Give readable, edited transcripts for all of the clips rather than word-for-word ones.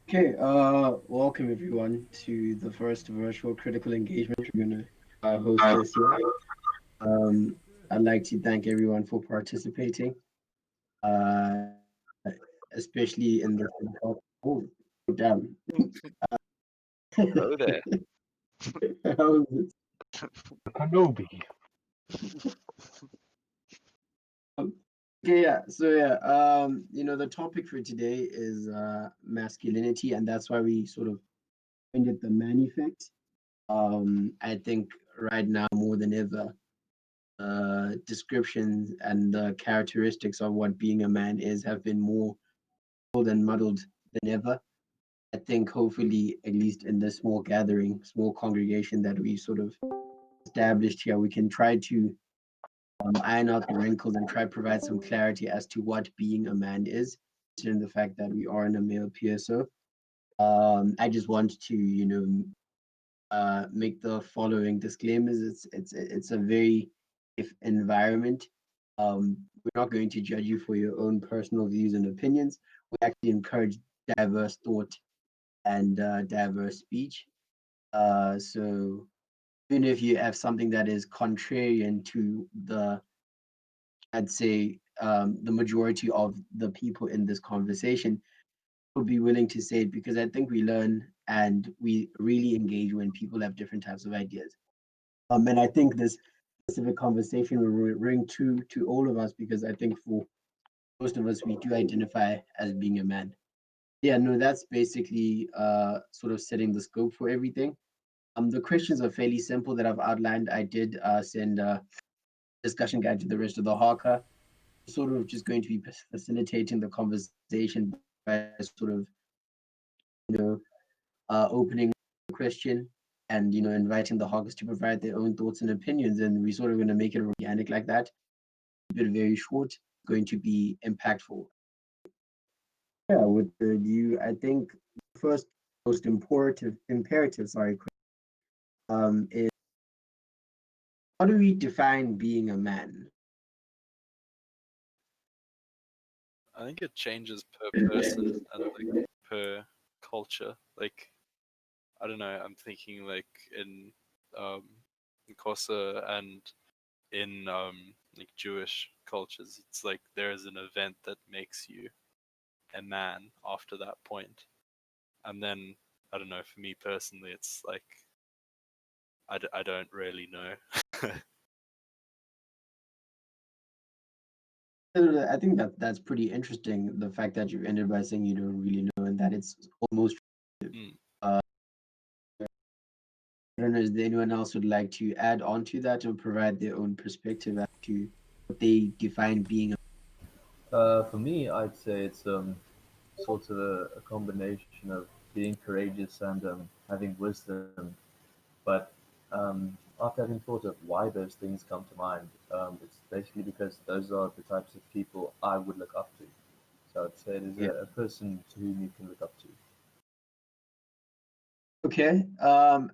Okay, welcome everyone to the first virtual critical engagement. We're gonna host this year. Um, I'd like to thank everyone for participating, uh, especially in the oh damn. Hello there. How is it? Kenobi. Um, okay, yeah. So yeah, the topic for today is masculinity, and that's why we sort of find it the man effect. I think right now more than ever descriptions and the characteristics of what being a man is have been more bold and muddled than ever. I think hopefully, at least in this small gathering, small congregation that we sort of established here, we can try to iron out the wrinkles and try to provide some clarity as to what being a man is, considering the fact that we are in a male PSO. I just want to, make the following disclaimers. It's a very safe environment. We're not going to judge you for your own personal views and opinions. We actually encourage diverse thought and diverse speech. So even if you have something that is contrarian to I'd say, the majority of the people in this conversation, would be willing to say it because I think we learn and we really engage when people have different types of ideas. And I think this specific conversation will ring true to all of us because I think for most of us, we do identify as being a man. Yeah, no, that's basically sort of setting the scope for everything. The questions are fairly simple that I've outlined. I did send a discussion guide to the rest of the Hawker, sort of just going to be facilitating the conversation by sort of, you know, opening the question and, inviting the Hawkers to provide their own thoughts and opinions. And we're sort of going to make it organic like that. Keep it very short, going to be impactful. Yeah, with the you, I think the first most important imperative, sorry, is how do we define being a man? I think it changes per person and like per culture. Like I don't know. I'm thinking like um in Kosa and in like Jewish cultures, it's like there is an event that makes you a man after that point, and then I don't know. For me personally, it's like I don't really know. I think that that's pretty interesting. The fact that you ended by saying you don't really know, and that it's almost. Hmm. Uh, I don't know. Is there anyone else would like to add on to that or provide their own perspective as to what they define being a For me, I'd say it's sort of a combination of being courageous and having wisdom. But after having thought of why those things come to mind, it's basically because those are the types of people I would look up to. So I'd say it is yeah? a person to whom you can look up to. Okay. And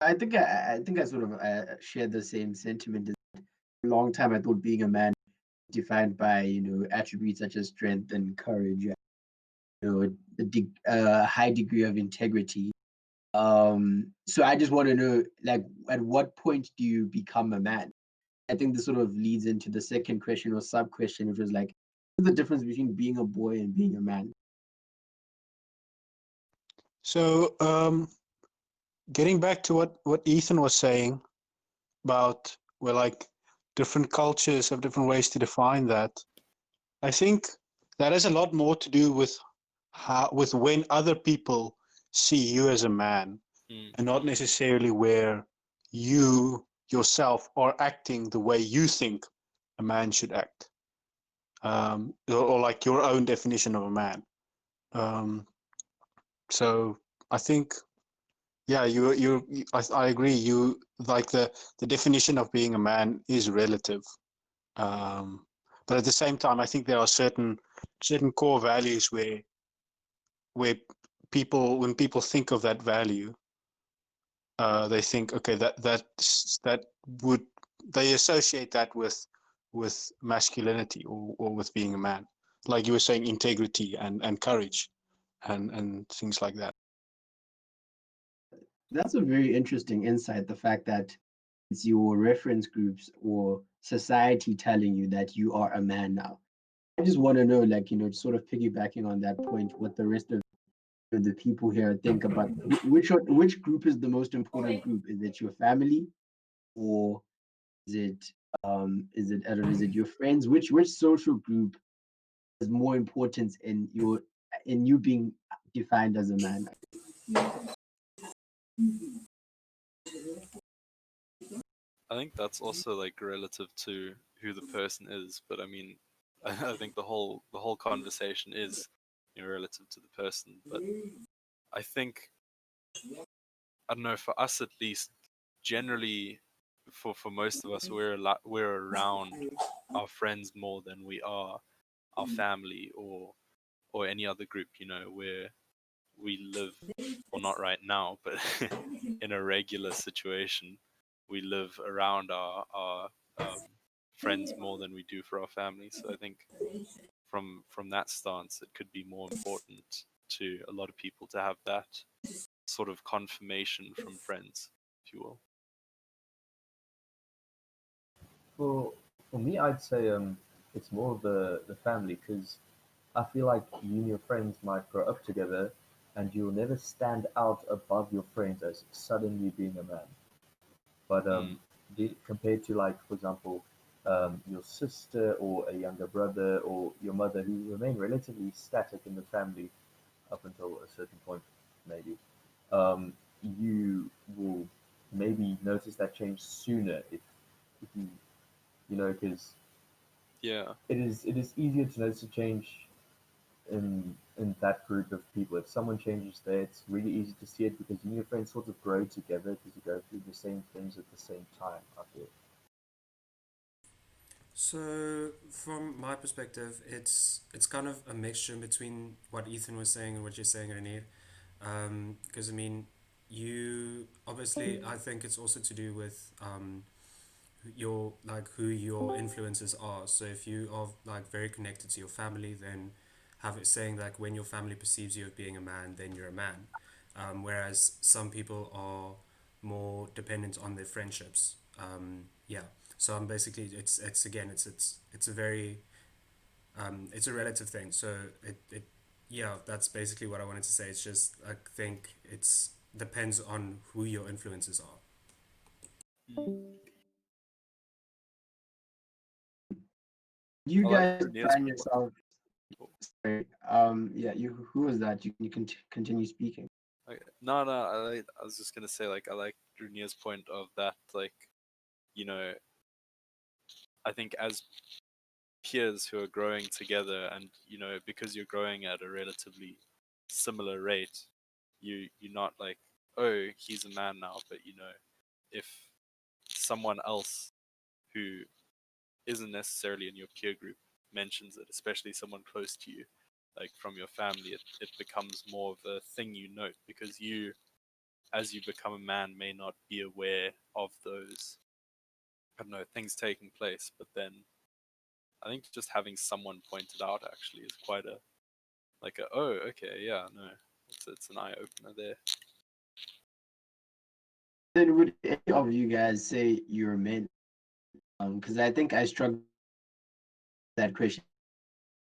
I think I sort of share the same sentiment. For a long time, I thought being a man was defined by attributes such as strength and courage, a high degree of integrity. So I just want to know, like, at what point do you become a man? I think this sort of leads into the second question or sub question, which was like, what's the difference between being a boy and being a man? So, getting back to what Ethan was saying about where like different cultures have different ways to define that, I think that has a lot more to do with with when other people see you as a man, Hmm. and not necessarily where you yourself are acting the way you think a man should act, or like your own definition of a man. Um, so I think, yeah, I agree. You like the definition of being a man is relative, um, but at the same time, I think there are certain core values where when people think of that value, they think, okay, that would they associate that with masculinity or with being a man, like you were saying, integrity and courage. and things like that. That's a very interesting insight. The fact that it's your reference groups or society telling you that you are a man now. I just want to know, like, sort of piggybacking on that point, what the rest of the people here think about which group is the most important group? Is it your family, or is it I don't know, is it your friends? Which social group has more importance in you being defined as a man? I think that's also like relative to who the person is, but I mean, I think the whole conversation is, relative to the person. But I think, I don't know, for us at least, generally, for most of us, we're around our friends more than we are our family or any other group, where we live, well, not right now, but in a regular situation, we live around our friends more than we do for our family. So I think from that stance, it could be more important to a lot of people to have that sort of confirmation from friends, if you will. For me, I'd say it's more the family because I feel like you and your friends might grow up together, and you'll never stand out above your friends as suddenly being a man. But Mm, compared to like, for example, your sister or a younger brother or your mother, who remain relatively static in the family up until a certain point, maybe, you will maybe notice that change sooner if because yeah. it is easier to notice a change in that group of people. If someone changes there, it's really easy to see it because you and your friends sort of grow together because you go through the same things at the same time. I feel. So, from my perspective, it's kind of a mixture between what Ethan was saying and what you're saying, Renee. Because I mean, you obviously, I think it's also to do with your like who your influences are. So if you are like very connected to your family, then have it saying like when your family perceives you as being a man, then you're a man. Whereas some people are more dependent on their friendships. Yeah. So I'm basically it's again it's a very it's a relative thing. So it yeah, that's basically what I wanted to say. It's just I think it's depends on who your influences are. Mm. Do you I like guys Renee's find point. yourself Oh, sorry, yeah, you who was that? You can continue speaking. okay. No, no, I was just gonna say, like, I like Renee's point of that, like, you know, I think as peers who are growing together, and because you're growing at a relatively similar rate, you're not like, oh, he's a man now. But if someone else who isn't necessarily in your peer group mentions it, especially someone close to you, like from your family, it becomes more of a thing you note, because you, as you become a man, may not be aware of those, I don't know, things taking place. But then I think just having someone point it out actually is quite a, like a, oh, okay, yeah, no, it's an eye opener there. Then would any of you guys say you're men? Because I think I struggle with that question.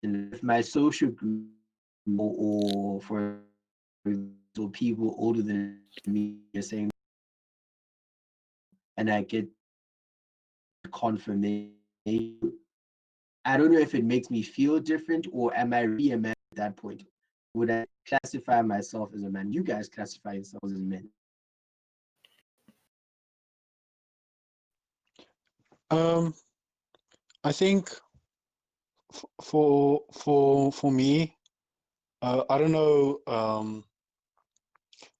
If my social group or for example, people older than me are saying, and I get confirmation, I don't know if it makes me feel different or am I really a man at that point? Would I classify myself as a man? You guys classify yourselves as men. Um, I think for me, I don't know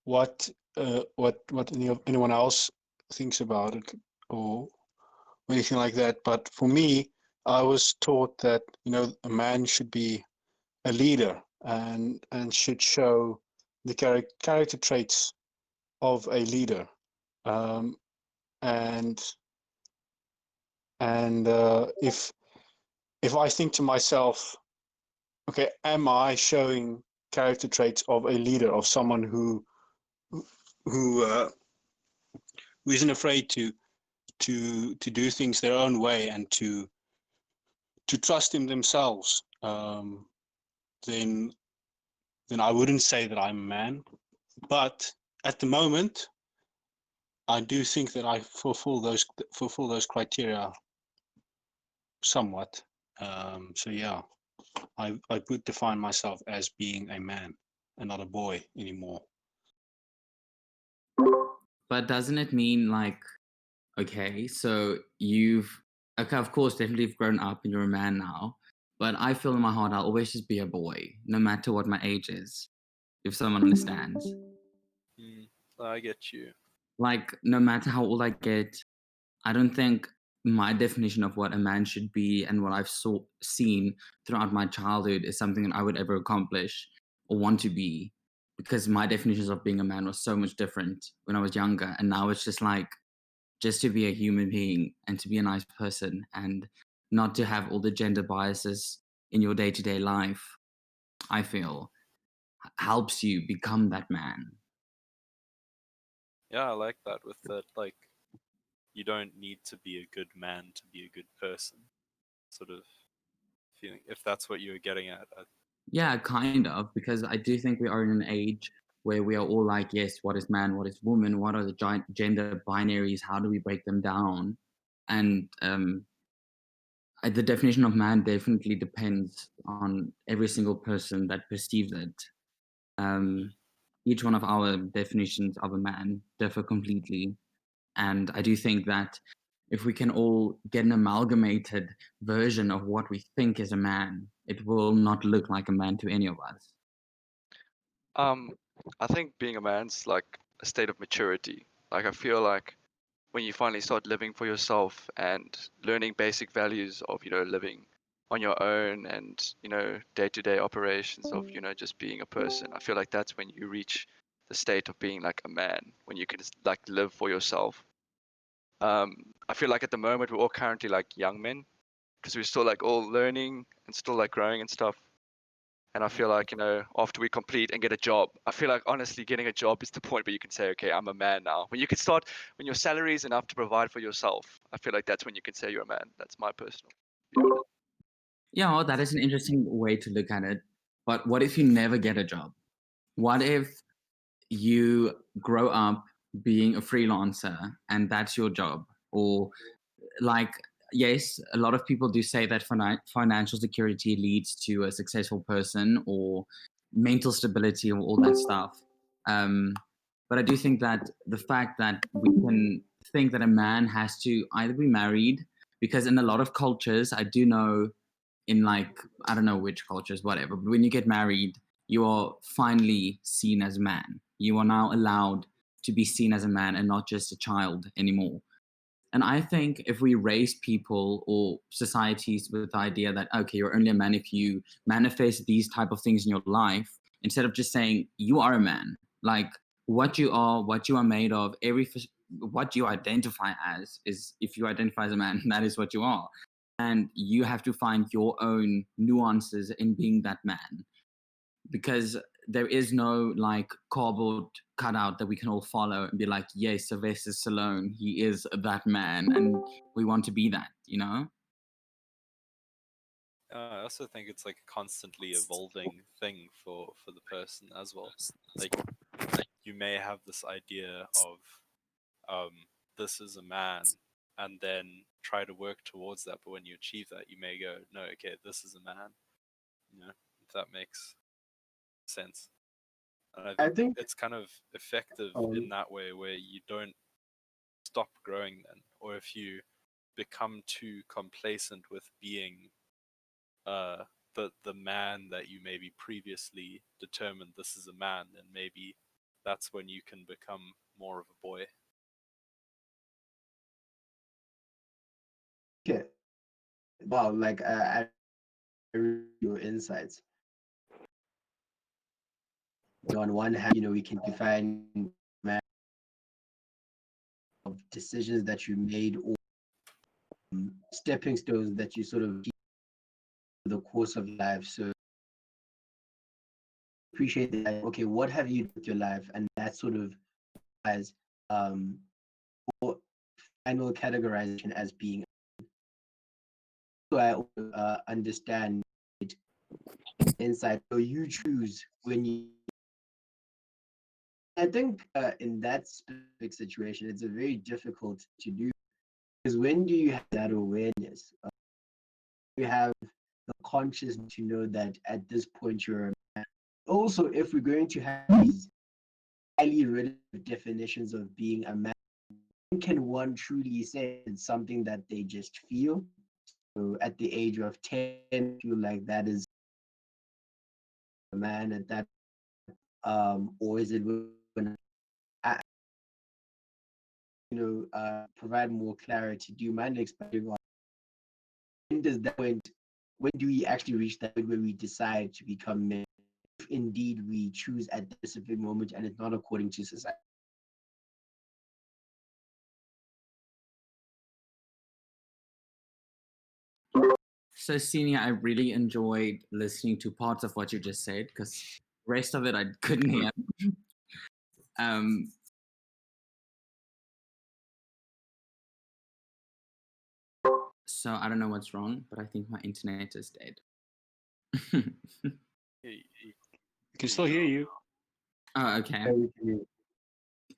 what anyone else thinks about it or anything like that. But for me, I was taught that a man should be a leader and should show the character traits of a leader. Um, and if I think to myself, okay, am I showing character traits of a leader, of someone who who isn't afraid to do things their own way and to trust in themselves. Then I wouldn't say that I'm a man, but at the moment, I do think that I fulfill those criteria somewhat. So yeah, I would define myself as being a man and not a boy anymore. But doesn't it mean like, okay, so you've, okay, of course, definitely you've grown up and you're a man now, but I feel in my heart I'll always just be a boy, no matter what my age is, if someone understands. Mm, I get you. Like, no matter how old I get, I don't think my definition of what a man should be and what I've seen throughout my childhood is something that I would ever accomplish or want to be, because my definitions of being a man was so much different when I was younger. And now it's just like, just to be a human being and to be a nice person and not to have all the gender biases in your day-to-day life, I feel helps you become that man. Yeah, I like that with that. Like, you don't need to be a good man to be a good person. Sort of feeling, if that's what you're getting at. Yeah, kind of, because I do think we are in an age where we are all like, yes, what is man, what is woman, what are the gender binaries, how do we break them down? And the definition of man definitely depends on every single person that perceives it. Mm. Each one of our definitions of a man differ completely. And I do think that if we can all get an amalgamated version of what we think is a man, it will not look like a man to any of us. Um, I think being a man's like a state of maturity. Like I feel like when you finally start living for yourself and learning basic values of, living on your own and, day-to-day operations of, just being a person. I feel like that's when you reach the state of being like a man, when you can like live for yourself. I feel like at the moment we're all currently like young men because we're still like all learning and still like growing and stuff. And I feel like, after we complete and get a job, I feel like honestly getting a job is the point where you can say, okay, I'm a man now. When you can start, when your salary is enough to provide for yourself, I feel like that's when you can say you're a man. That's my personal view on it. Yeah, well, that is an interesting way to look at it. But what if you never get a job? What if you grow up being a freelancer and that's your job? Or like, yes, a lot of people do say that financial security leads to a successful person or mental stability or all that stuff. Um, but I do think that the fact that we can think that a man has to either be married, because in a lot of cultures, I do know in like, I don't know which cultures, whatever, but when you get married, you are finally seen as a man. You are now allowed to be seen as a man and not just a child anymore. And I think if we raise people or societies with the idea that, okay, you're only a man if you manifest these type of things in your life, instead of just saying you are a man, like what you are made of, what you identify as is, if you identify as a man, that is what you are. And you have to find your own nuances in being that man, because there is no like cardboard cutout that we can all follow and be like, yes, Sylvester Stallone, he is that man, and we want to be that, you know? I also think it's like a constantly evolving thing for the person as well. Like, you may have this idea of um, this is a man, and then try to work towards that. But when you achieve that, you may go, no, okay, this is a man. If that makes sense. And I I think think it's kind of effective in um, that way, where you don't stop growing then, or if you become too complacent with being uh, the man that you maybe previously determined this is a man, then maybe that's when you can become more of a boy. okay, wow, like I read your insights. On one hand, we can define man of decisions that you made or stepping stones that you sort of keep the course of life. So appreciate that. Okay, what have you done with your life? And that sort of as or final categorization as being. So I understand it inside. So you choose when you. I think in that specific situation, it's a very difficult to do because when do you have that awareness? You have the consciousness to know that at this point you're a man. Also, if we're going to have these highly relative definitions of being a man, can one truly say it's something that they just feel? So at the age of 10, feel like that is a man at that, or is it when I, provide more clarity? Do you mind expanding on when does that point? When do we actually reach that point where we decide to become men? If indeed we choose at the specific moment and it's not according to society. So, Senior, I really enjoyed listening to parts of what you just said because the rest of it I couldn't hear. Um, so I don't know what's wrong, but I think my internet is dead. We can still hear you. Oh, okay.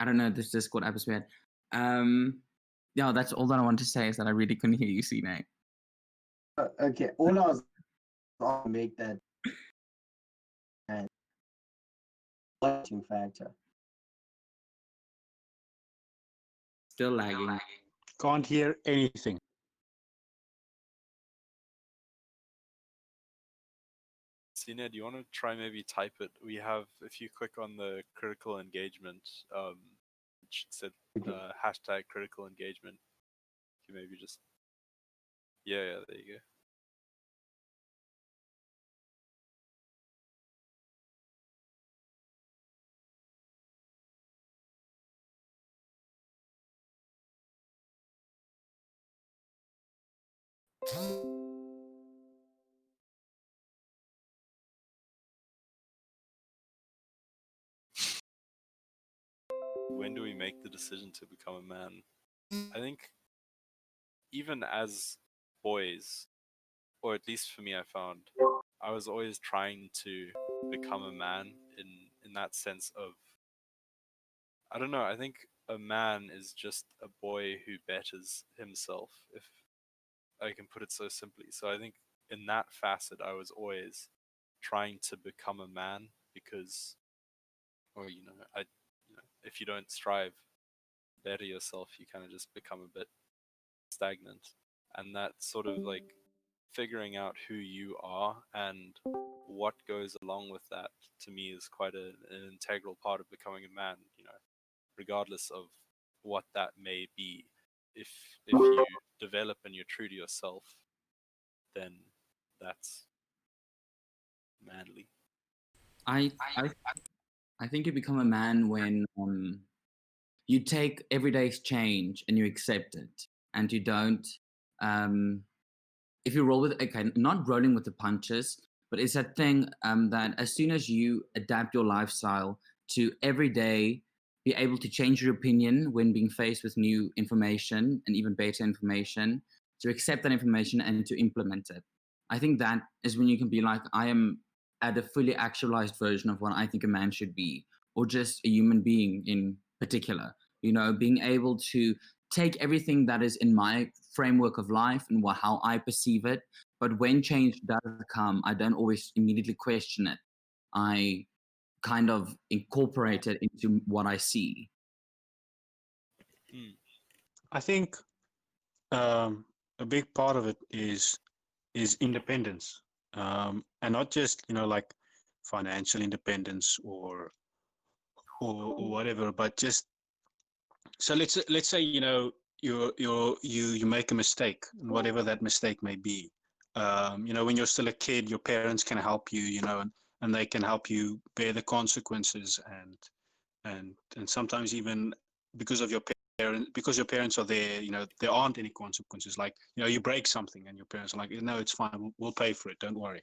I don't know, this Discord app is weird. Yeah, that's all that I want to say is that I really couldn't hear you, Sine. Okay, all I was to make that watching factor. Still lagging. Can't hear anything. Sina, do you want to try maybe type it? We have, if you click on the critical engagement, it should say hashtag critical engagement. You maybe just, yeah, there you go. When do we make the decision to become a man? I think even as boys, or at least for me, I found I was always trying to become a man in that sense of, I don't know, I think a man is just a boy who betters himself, if I can put it so simply. So I think in that facet, I was always trying to become a man because, or if you don't strive better yourself, you kind of just become a bit stagnant. And that sort of like figuring out who you are and what goes along with that, to me, is quite an integral part of becoming a man, regardless of what that may be. If you develop and you're true to yourself, then that's manly. I I I think you become a man when you take everyday's change and you accept it, and you don't. Um, if you roll with, okay, not rolling with the punches, but it's that thing that as soon as you adapt your lifestyle to every day be able to change your opinion when being faced with new information and even better information, to accept that information and to implement it. I think that is when you can be like, I am at a fully actualized version of what I think a man should be, or just a human being in particular. Being able to take everything that is in my framework of life and how I perceive it. But when change does come, I don't always immediately question it. I kind of incorporate it into what I see. I think a big part of it is independence, and not just like financial independence or whatever, but just so let's say you make a mistake, whatever that mistake may be. When you're still a kid, your parents can help you, and they can help you bear the consequences, and sometimes even because of your parents, because your parents are there, there aren't any consequences. Like you break something, and your parents are like, no, it's fine, we'll pay for it, don't worry.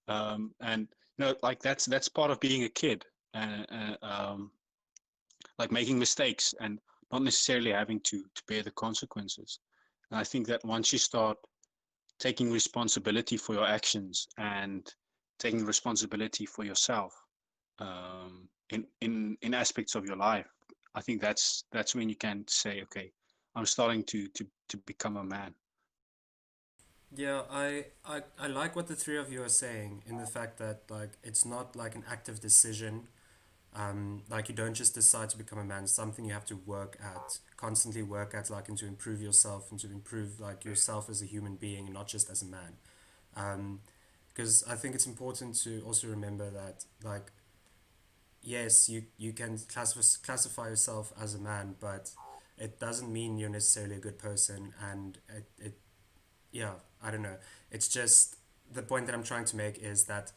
And No, like that's part of being a kid, like making mistakes and not necessarily having to bear the consequences. And I think that once you start taking responsibility for your actions and taking responsibility for yourself, in aspects of your life, I think that's when you can say, okay, I'm starting to become a man. Yeah, I like what the three of you are saying in the fact that like it's not like an active decision. Like you don't just decide to become a man. It's something you have to work at, constantly work at, like and to improve yourself and to improve like yourself as a human being and not just as a man. Because I think it's important to also remember that like yes, you can classify yourself as a man, but it doesn't mean you're necessarily a good person. And it yeah, I don't know. It's just the point that I'm trying to make is that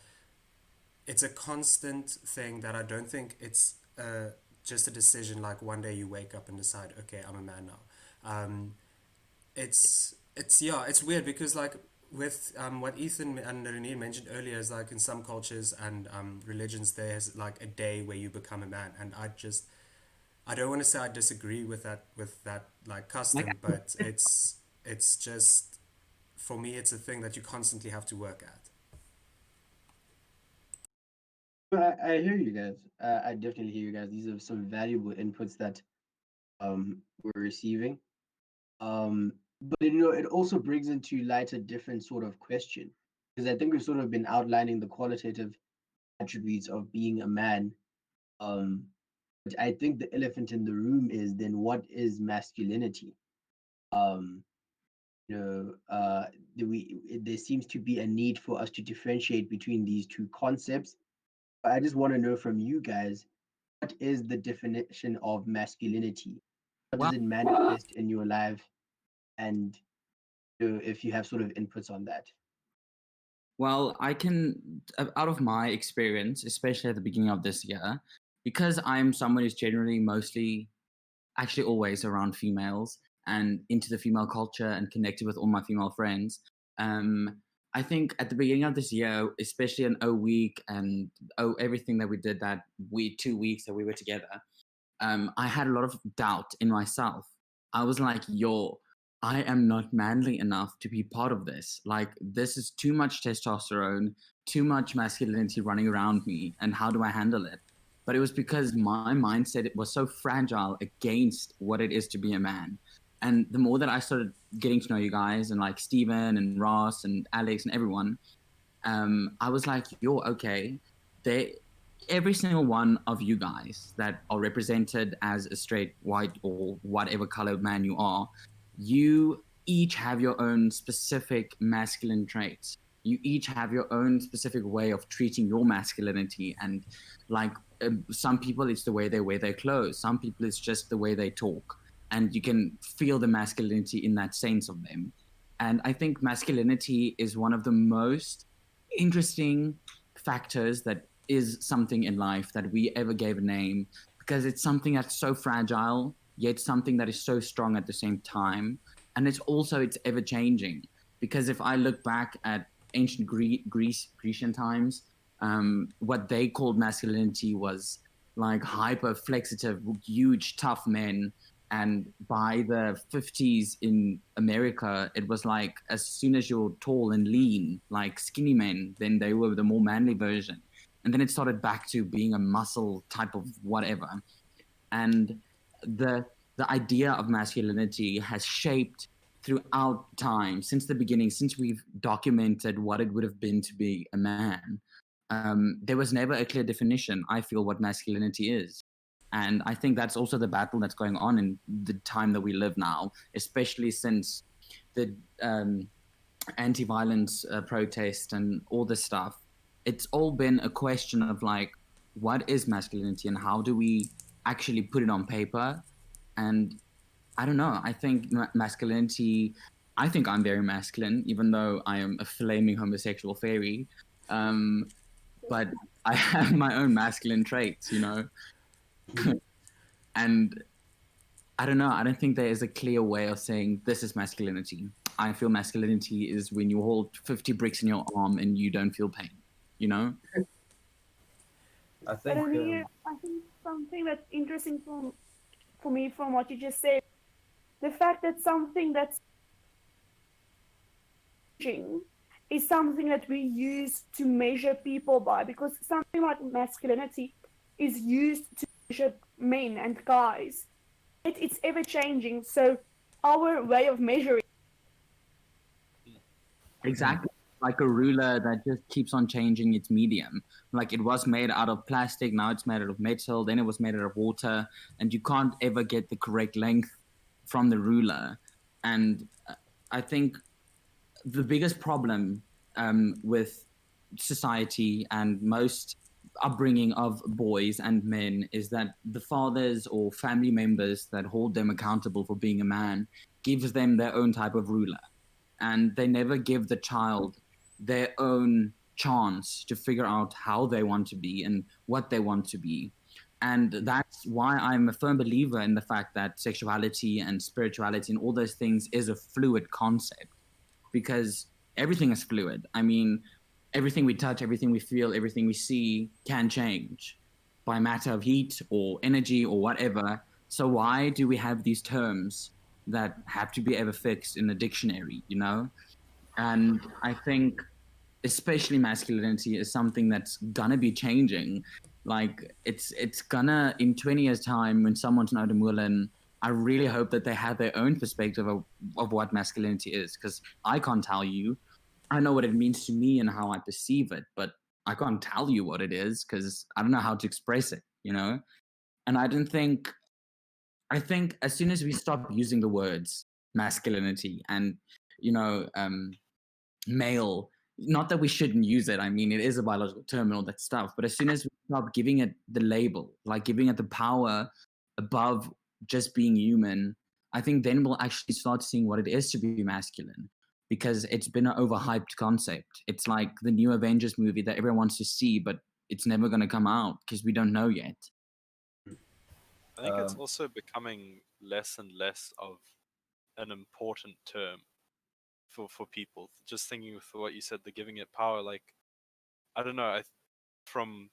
it's a constant thing that I don't think it's just a decision like one day you wake up and decide, okay, I'm a man now. It's yeah, it's weird because like with what Ethan and Renee mentioned earlier is like in some cultures and religions there's like a day where you become a man, and I don't want to say I disagree with that like Like, custom, but it's just for me it's a thing that you constantly have to work at. I hear you guys. I definitely hear you guys. These are some valuable inputs that we're receiving. But you know, it also brings into light a different sort of question because I think we've sort of been outlining the qualitative attributes of being a man. Um, but I think the elephant in the room is then what is masculinity? Um, you know, there seems to be a need for us to differentiate between these two concepts. But I just want to know from you guys, what is the definition of masculinity? How does well, it manifest in your life? And if you have sort of inputs on that. well, I can, out of my experience, especially at the beginning of this year, because I'm someone who's generally mostly, actually always around females and into the female culture and connected with all my female friends. Um, I think at the beginning of this year, especially in O week and everything that we did that 2 weeks that we were together, I had a lot of doubt in myself. I was like, yo, I am not manly enough to be part of this. Like, this is too much testosterone, too much masculinity running around me. And how do I handle it? But it was because my mindset it was so fragile against what it is to be a man. And the more that I started getting to know you guys and like Steven and Ross and Alex and everyone, I was like, you're okay. They, every single one of you guys that are represented as a straight, white, or whatever color man you are, you each have your own specific masculine traits. You each have your own specific way of treating your masculinity. And like some people, it's the way they wear their clothes. Some people, it's just the way they talk. And you can feel the masculinity in that sense of them. And I think masculinity is one of the most interesting factors that is something in life that we ever gave a name because it's something that's so fragile yet something that is so strong at the same time, and it's ever changing because if I look back at ancient Grecian times, what they called masculinity was like hyper flexitive huge tough men, and by the 50s in America, it was like as soon as you're tall and lean, like skinny men, then they were the more manly version. And then it started back to being a muscle type of whatever. And the the idea of masculinity has shaped throughout time since the beginning, since we've documented what it would have been to be a man. There was never a clear definition, I feel, what masculinity is. And I think that's also the battle that's going on in the time that we live now, especially since the anti-violence protest and all this stuff. It's all been a question of like, what is masculinity and how do we actually put it on paper? And I don't know. I think masculinity. I think I'm very masculine, even though I am a flaming homosexual fairy. Um, but I have my own masculine traits, you know. And I don't know. I don't think there is a clear way of saying this is masculinity. I feel masculinity is when you hold 50 bricks in your arm and you don't feel pain, you know? I But think I think something that's interesting for me from what you just said, the fact that something that's changing is something that we use to measure people by, because something like masculinity is used to measure men and guys. It's ever changing, so our way of measuring. Exactly. Like a ruler that just keeps on changing its medium. Like it was made out of plastic, now it's made out of metal, then it was made out of water, and you can't ever get the correct length from the ruler. And I think the biggest problem with society and most upbringing of boys and men is that the fathers or family members that hold them accountable for being a man gives them their own type of ruler, and they never give the child their own chance to figure out how they want to be and what they want to be. And that's why I'm a firm believer in the fact that sexuality and spirituality and all those things is a fluid concept, because everything is fluid. I mean, everything we touch, everything we feel, everything we see can change by matter of heat or energy or whatever. So why do we have these terms that have to be ever fixed in a dictionary, you know? And I think especially masculinity is something that's gonna be changing. Like it's gonna in 20 years time when someone's an Oude Molen, I really hope that they have their own perspective of what masculinity is, because I can't tell you. I know what it means to me and how I perceive it, but I can't tell you what it is because I don't know how to express it, you know? And I think as soon as we stop using the words masculinity and, you know, male, not that we shouldn't use it, I mean it is a biological term and all that stuff, but as soon as we stop giving it the label, like giving it the power above just being human, I think then we'll actually start seeing what it is to be masculine, because it's been an overhyped concept. It's like the new Avengers movie that everyone wants to see, but it's never going to come out because we don't know yet. I think it's um, also becoming less and less of an important term for people. Just thinking with what you said, the giving it power, like I don't know, from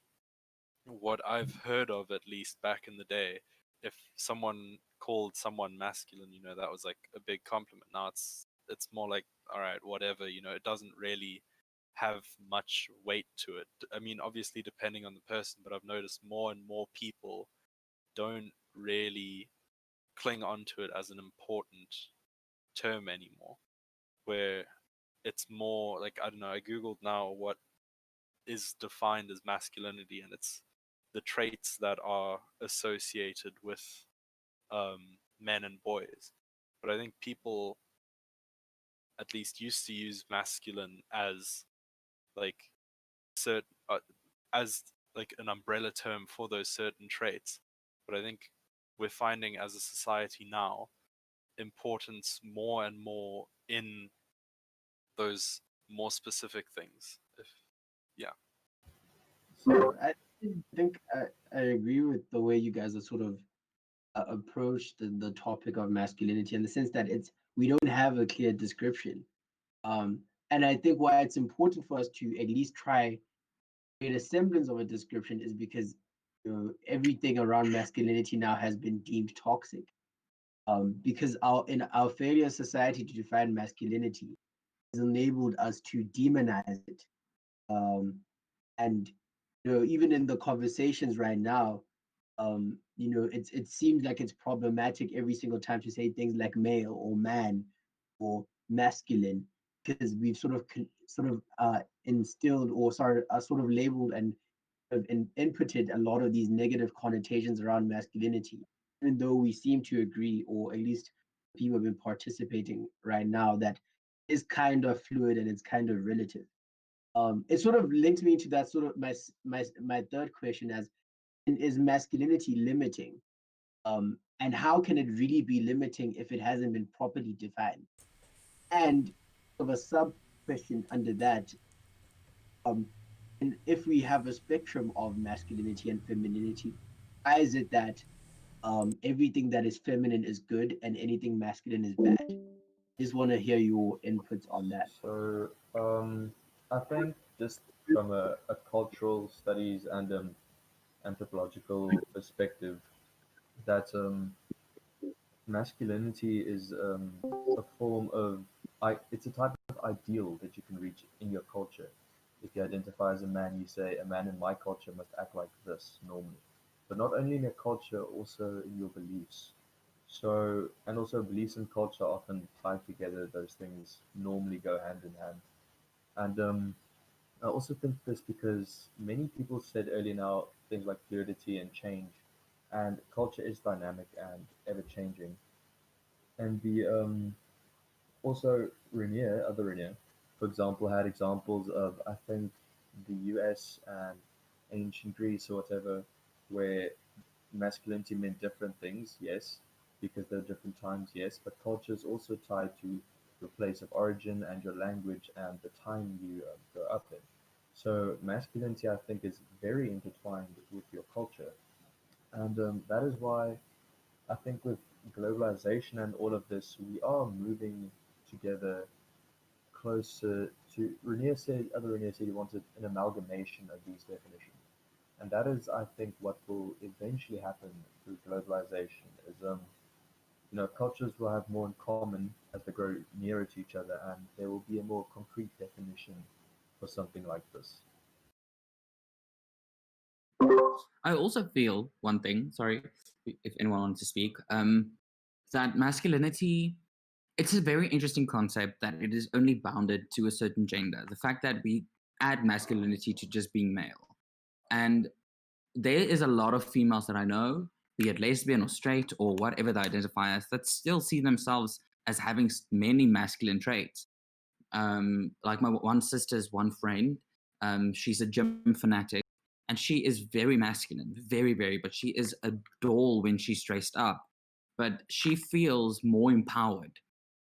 what I've heard of, at least back in the day, if someone called someone masculine, that was like a big compliment. Now it's more like, all right, whatever, it doesn't really have much weight to it. I mean, obviously depending on the person, but I've noticed more and more people don't really cling onto it as an important term anymore, where it's more like, I don't know, I googled now what is defined as masculinity, and it's the traits that are associated with men and boys. But I think people at least used to use masculine as like certain as like an umbrella term for those certain traits. But I think we're finding as a society now importance more and more in those more specific things. If yeah. Yeah, so I think I agree with the way you guys are sort of approached the topic of masculinity, in the sense that we don't have a clear description. Um, and I think why it's important for us to at least try create a semblance of a description is because everything around masculinity now has been deemed toxic. Because in our failure society to define masculinity has enabled us to demonize it. Um, and even in the conversations right now, it seems like it's problematic every single time to say things like male or man or masculine, because we've sort of instilled, or sorry, sort of labeled and inputted a lot of these negative connotations around masculinity, even though we seem to agree, or at least people have been participating right now, that is kind of fluid and it's kind of relative. It sort of links me into that sort of my third question as, is masculinity limiting? And how can it really be limiting if it hasn't been properly defined? And of a sub question under that, um, and if we have a spectrum of masculinity and femininity, why is it that everything that is feminine is good and anything masculine is bad? Just want to hear your inputs on that. so I think just from a cultural studies and anthropological perspective that masculinity is a form of it's a type of ideal that you can reach in your culture. If you identify as a man, you say a man in my culture must act like this normally, but not only in your culture, also in your beliefs. So, and also beliefs and culture often tied together. Those things normally go hand in hand. And I also think this because many people said earlier now things like fluidity and change, and culture is dynamic and ever changing. And the also Rainier, other Rainier, for example, had examples of I think the U.S. and ancient Greece or whatever, where masculinity meant different things, yes, because there are different times, yes, but culture is also tied to your place of origin and your language and the time you grow up in. So masculinity, I think, is very intertwined with your culture, and that is why I think with globalization and all of this, we are moving together closer to. Other Renier said he wanted an amalgamation of these definitions. And that is, I think, what will eventually happen through globalization is, cultures will have more in common as they grow nearer to each other, and there will be a more concrete definition for something like this. I also feel one thing, sorry if anyone wants to speak, that masculinity, it's a very interesting concept that it is only bounded to a certain gender. The fact that we add masculinity to just being male. And there is a lot of females that I know, be it lesbian or straight or whatever they identify as, that still see themselves as having many masculine traits. Like my one sister's one friend, she's a gym fanatic, and she is very masculine, very, very, but she is a doll when she's dressed up. But she feels more empowered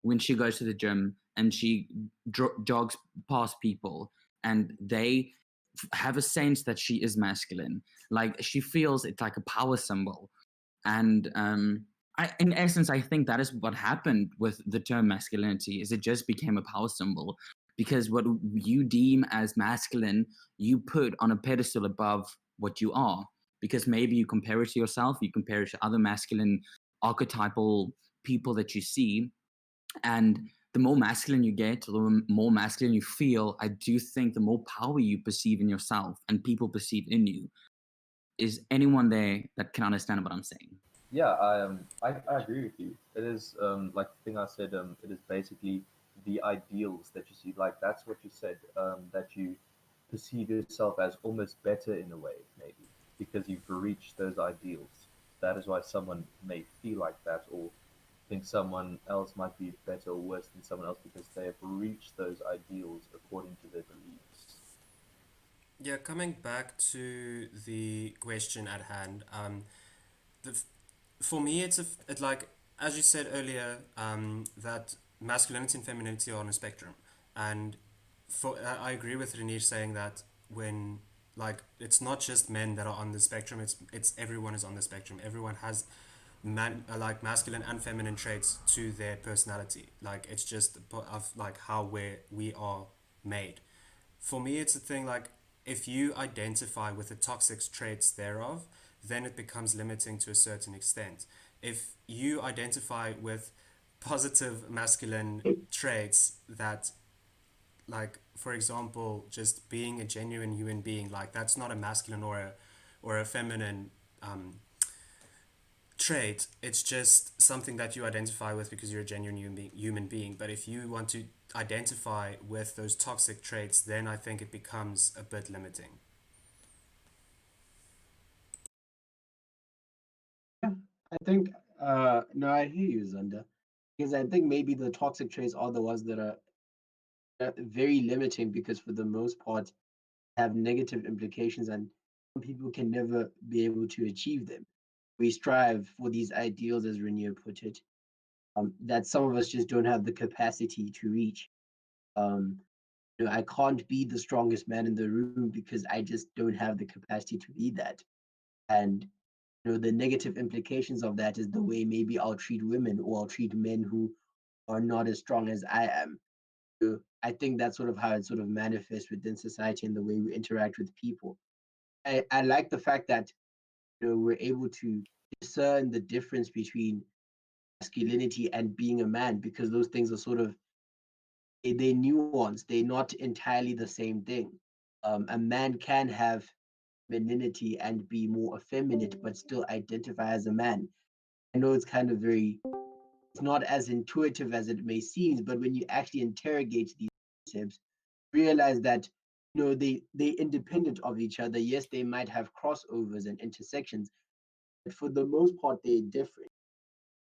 when she goes to the gym and she jogs past people, and they have a sense that she is masculine. Like she feels it's like a power symbol. And in essence, I think that is what happened with the term masculinity. Is it just became a power symbol because what you deem as masculine, you put on a pedestal above what you are. Because maybe you compare it to yourself, you compare it to other masculine archetypal people that you see, and the more masculine you get, the more masculine you feel. I do think the more power you perceive in yourself and people perceive in you. Is anyone there that can understand what I'm saying? Yeah, I agree with you. It is like the thing I said. It is basically the ideals that you see. Like that's what you said. That you perceive yourself as almost better in a way, maybe because you've reached those ideals. That is why someone may feel like that, or think someone else might be better or worse than someone else because they have reached those ideals according to their beliefs. Yeah, coming back to the question at hand, the, for me, it like as you said earlier, that masculinity and femininity are on a spectrum, and I agree with Renish saying that when like it's not just men that are on the spectrum, it's everyone is on the spectrum. Everyone has like masculine and feminine traits to their personality. Like it's just of like how we are made. For me, it's a thing like if you identify with the toxic traits thereof, then it becomes limiting to a certain extent. If you identify with positive masculine traits that, like for example, just being a genuine human being, like that's not a masculine or a feminine trait. It's just something that you identify with because you're a genuine human being. But if you want to identify with those toxic traits, then I think it becomes a bit limiting. Yeah, I think no, I hear you, Zunda, because I think maybe the toxic traits are the ones that are very limiting because for the most part have negative implications and some people can never be able to achieve them. We strive for these ideals, as Rainier put it, that some of us just don't have the capacity to reach. Um, I can't be the strongest man in the room because I just don't have the capacity to be that. And the negative implications of that is the way maybe I'll treat women or I'll treat men who are not as strong as I am. I think that's sort of how it sort of manifests within society and the way we interact with people. I like the fact that we're able to discern the difference between masculinity and being a man, because those things are sort of they nuanced. They're not entirely the same thing. A man can have femininity and be more effeminate, but still identify as a man. I know it's kind of very, it's not as intuitive as it may seem, but when you actually interrogate these concepts, realize that they're independent of each other. Yes, they might have crossovers and intersections, but for the most part, they're different.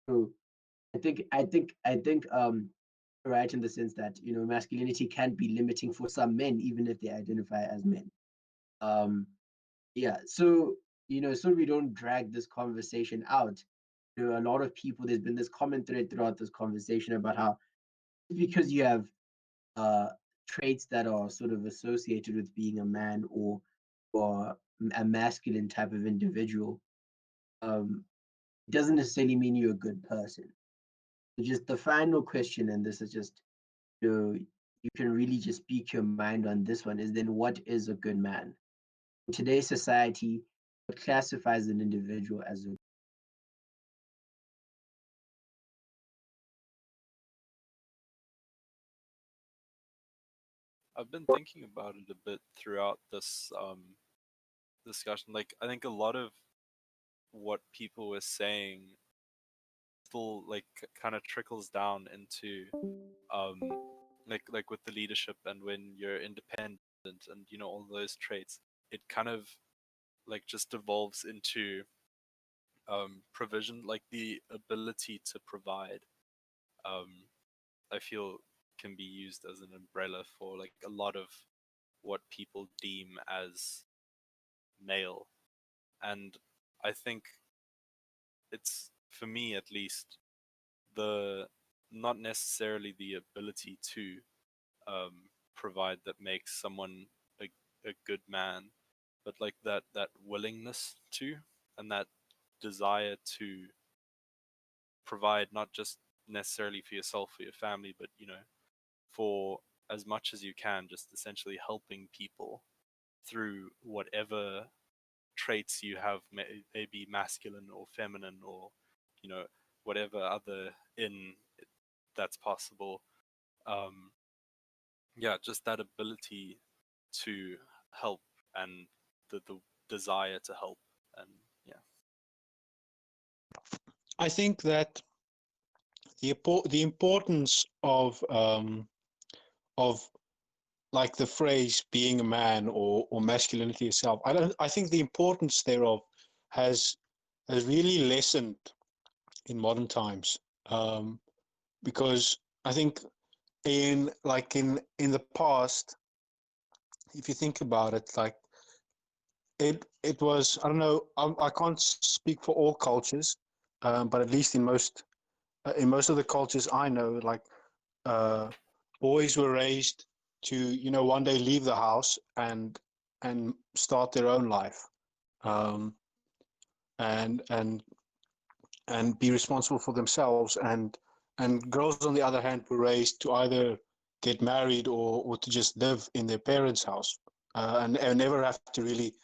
So I think right in the sense that masculinity can be limiting for some men, even if they identify as men. Um, yeah. So so we don't drag this conversation out. A lot of people. There's been this common thread throughout this conversation about how because you have uh traits that are sort of associated with being a man or a masculine type of individual, it doesn't necessarily mean you're a good person. Just the final question, and this is just you can really just speak your mind on this one, is then what is a good man? In today's society, what classifies an individual as a I've been thinking about it a bit throughout this discussion. Like, I think a lot of what people were saying still like kind of trickles down into um like with the leadership, and when you're independent and all those traits, it kind of like just devolves into provision, like the ability to provide. um I feel can be used as an umbrella for like a lot of what people deem as male. And I think it's, for me at least, the not necessarily the ability to provide that makes someone a, a good man, but like that willingness to, and that desire to provide, not just necessarily for yourself, for your family, but for as much as you can, just essentially helping people through whatever traits you have, may be masculine or feminine, or you know whatever other in that's possible. um yeah, just that ability to help, and the desire to help. And yeah. I think that the importance of like the phrase being a man or masculinity itself, I think the importance thereof has really lessened in modern times, because I think in the past, if you think about it, like it was, I don't know, I can't speak for all cultures, but at least in most of the cultures I know, like boys were raised to one day leave the house and start their own life, um, and and and be responsible for themselves, and girls on the other hand were raised to either get married or to just live in their parents' house, and never have to really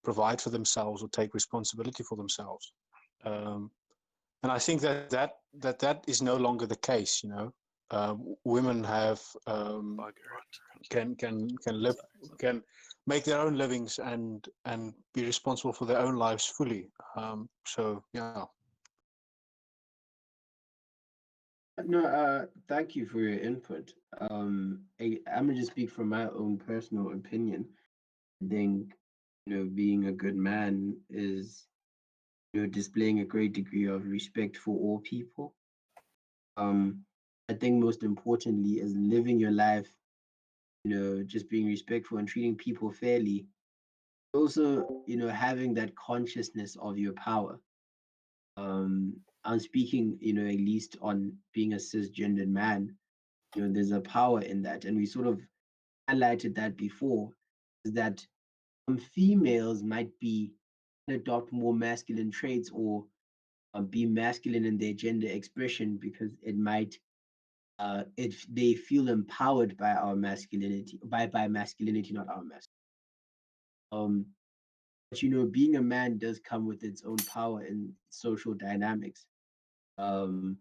provide for themselves or take responsibility for themselves. Um, and I think that is no longer the case. Women have Bugger it. can live, can make their own livings and be responsible for their own lives fully. So yeah. No, thank you for your input. I'm gonna just speak from my own personal opinion. I think, being a good man is, displaying a great degree of respect for all people. Um, I think most importantly is living your life, just being respectful and treating people fairly. Also, having that consciousness of your power. I'm speaking, at least on being a cisgendered man. There's a power in that, and we sort of highlighted that before, is that some females might be adopt more masculine traits or be masculine in their gender expression because it might if they feel empowered by our masculinity, by masculinity, not our masculinity. But being a man does come with its own power and social dynamics. Um,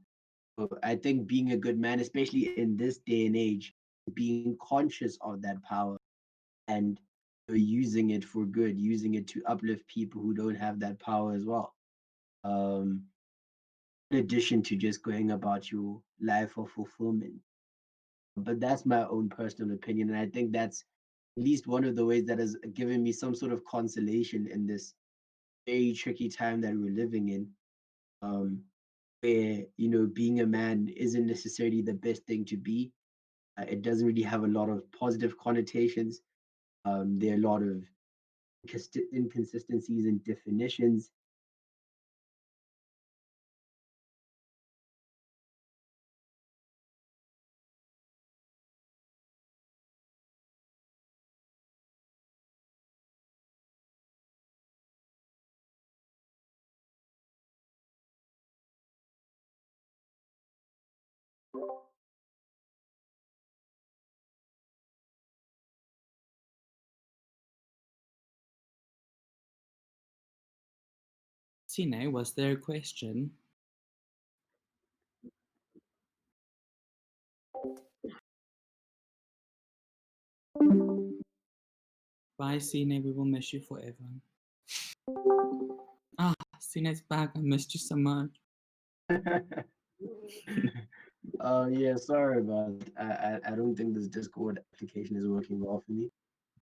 so I think being a good man, especially in this day and age, being conscious of that power and using it for good, using it to uplift people who don't have that power as well. Um, in addition to just going about your life of fulfillment. But that's my own personal opinion, and I think that's at least one of the ways that has given me some sort of consolation in this very tricky time that we're living in. Where being a man isn't necessarily the best thing to be. It doesn't really have a lot of positive connotations. There are a lot of inconsistencies in definitions. Sine, was there a question? Bye, Sine. We will miss you forever. Ah, Sine's back. I missed you so much. Yeah, sorry about that. I don't think this Discord application is working well for me.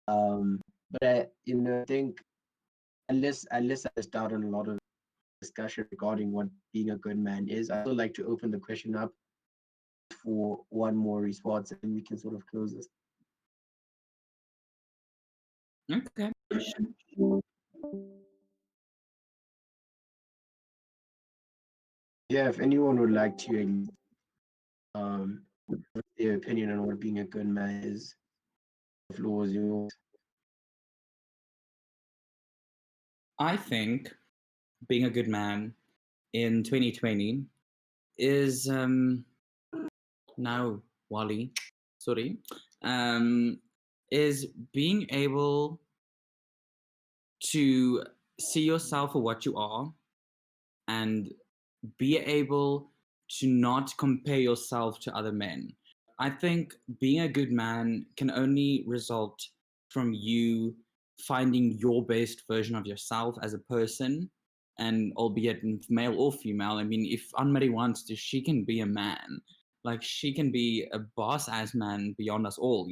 But I think unless I start on a lot of discussion regarding what being a good man is, I'd like to open the question up for one more response, and we can sort of close this. Okay. Yeah, if anyone would like to um their opinion on what being a good man is, the floor is yours. I think being a good man in 2020 is now Wally, sorry, um, is being able to see yourself for what you are and be able to not compare yourself to other men. I think being a good man can only result from you finding your best version of yourself as a person, and albeit male or female. I mean, if Anne-Marie wants to, she can be a man. Like, she can be a boss ass man beyond us all.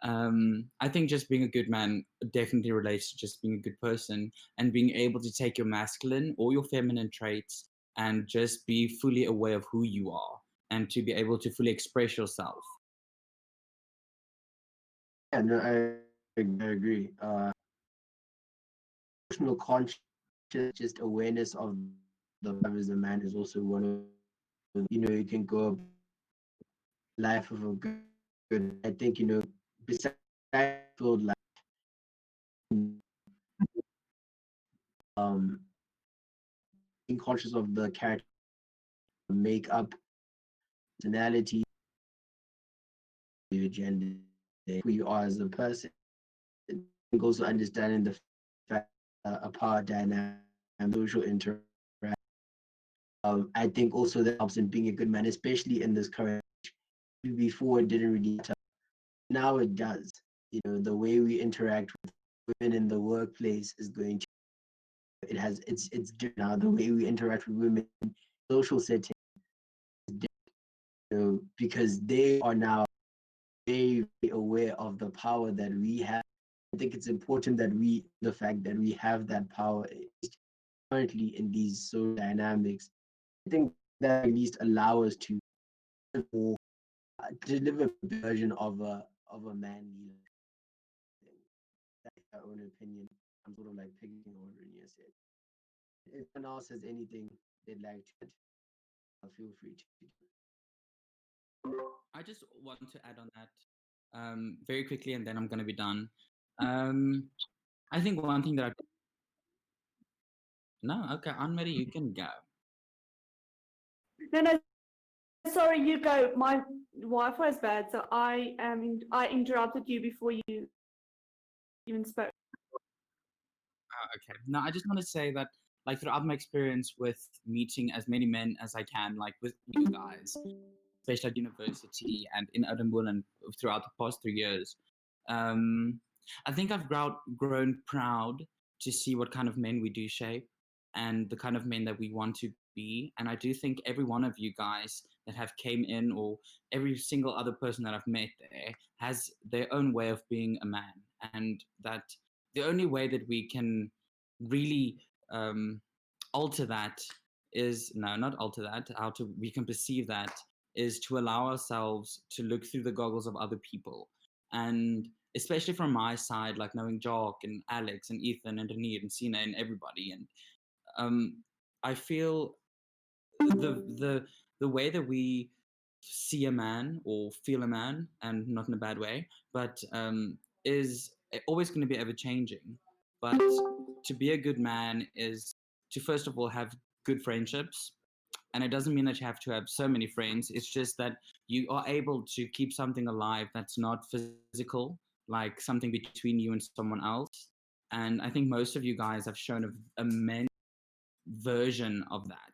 I think just being a good man definitely relates to just being a good person and being able to take your masculine or your feminine traits and just be fully aware of who you are and to be able to fully express yourself. Yeah, no, I agree. Emotional conscious, just awareness of the vibe as a man is also one of you can go life of a good. I think besides filled life, um, being conscious of the character, makeup, personality, your gender, who you are as a person. And also understanding the fact a power dynamic, social interaction. I think also that helps in being a good man, especially in this current age. Before it didn't really matter. Now it does. The way we interact with women in the workplace is going to it's different now. The way we interact with women in social settings is different, because they are now very, very aware of the power that we have. I think it's important that the fact that we have that power currently in these social dynamics. I think that at least allow us to live more, deliver a version of a man leader. That's my own opinion. I'm sort of like picking on Renier said. If anyone else has anything they'd like to add, feel free to. I just want to add on that very quickly, and then I'm going to be done. Um, I think one thing that I. No, okay, Anne-Marie, you can go. No, sorry, you go. My Wi-Fi is bad, so I interrupted you before you even spoke. Okay. No, I just want to say that, like, throughout my experience with meeting as many men as I can, like with you guys, especially at university and in Oude Molen throughout the past 3 years, um, I think I've grown proud to see what kind of men we do shape and the kind of men that we want to be. And I do think every one of you guys that have came in, or every single other person that I've met there, has their own way of being a man, and that the only way that we can really alter that is no, not alter that. How to we can perceive that is to allow ourselves to look through the goggles of other people, and especially from my side, like knowing Jock and Alex and Ethan and Renee and Sina and everybody, and I feel the the way that we see a man or feel a man, and not in a bad way, but is always going to be ever changing. But to be a good man is to first of all have good friendships, and it doesn't mean that you have to have so many friends. It's just that you are able to keep something alive that's not physical, like something between you and someone else. And I think most of you guys have shown a immense version of that,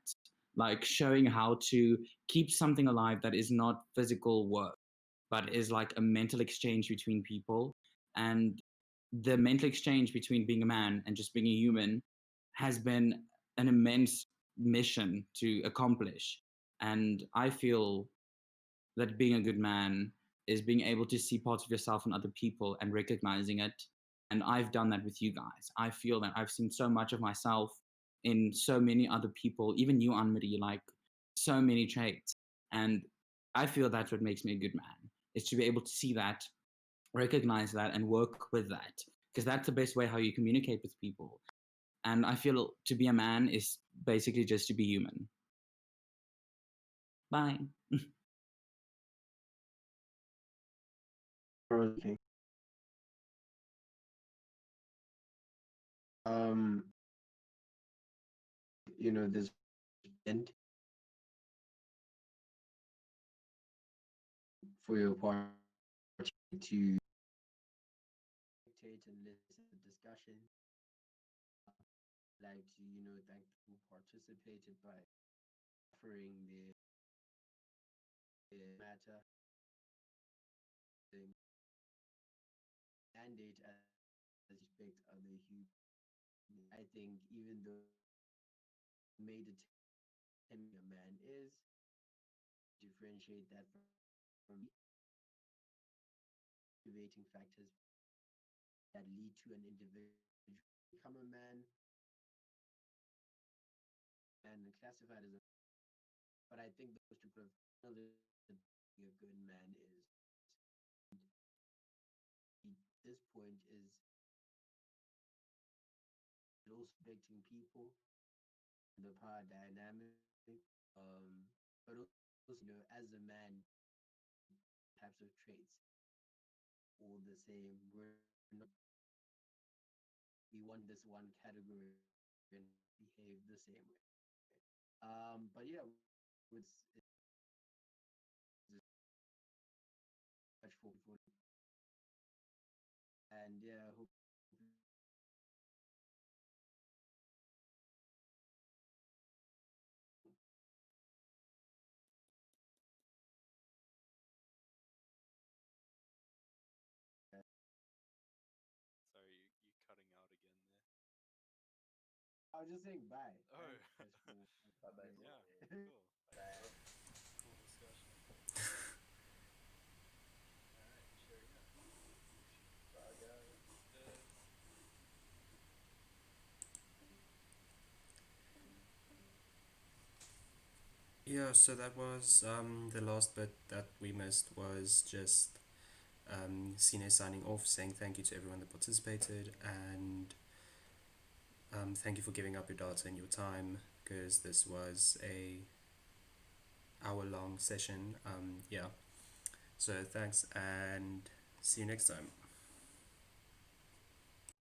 like showing how to keep something alive that is not physical work, but is like a mental exchange between people. And the mental exchange between being a man and just being a human has been an immense mission to accomplish. And I feel that being a good man is being able to see parts of yourself in other people and recognizing it. And I've done that with you guys. I feel that I've seen so much of myself in so many other people, even you, Anne-Marie, like so many traits. And I feel that's what makes me a good man, is to be able to see that, recognize that, and work with that. Because that's the best way how you communicate with people. And I feel to be a man is basically just to be human. Bye. Okay. Um, this end for your part to dictate and listen to the discussion. Like to, thank people who participated by offering the matter, the mandate as respect other human. I think even though made attempt a man is, differentiate that from motivating factors that lead to an individual become a man and classified as a. But I think those two kind of being a good man is this point is also respecting people, the power dynamic, but also as a man, types of traits all the same. We're not, we want this one category and behave the same way. But yeah, it's much for and yeah, hope Sorry, you cutting out again there. I was just saying bye. Oh, Thanks for Bye-bye. yeah, yeah. cool. Cool discussion. All right, cheerio. Bye, guys. Yeah, so that was the last bit that we missed was just Sine signing off, saying thank you to everyone that participated, and thank you for giving up your data and your time, because this was a hour-long session. Yeah, so thanks, and see you next time.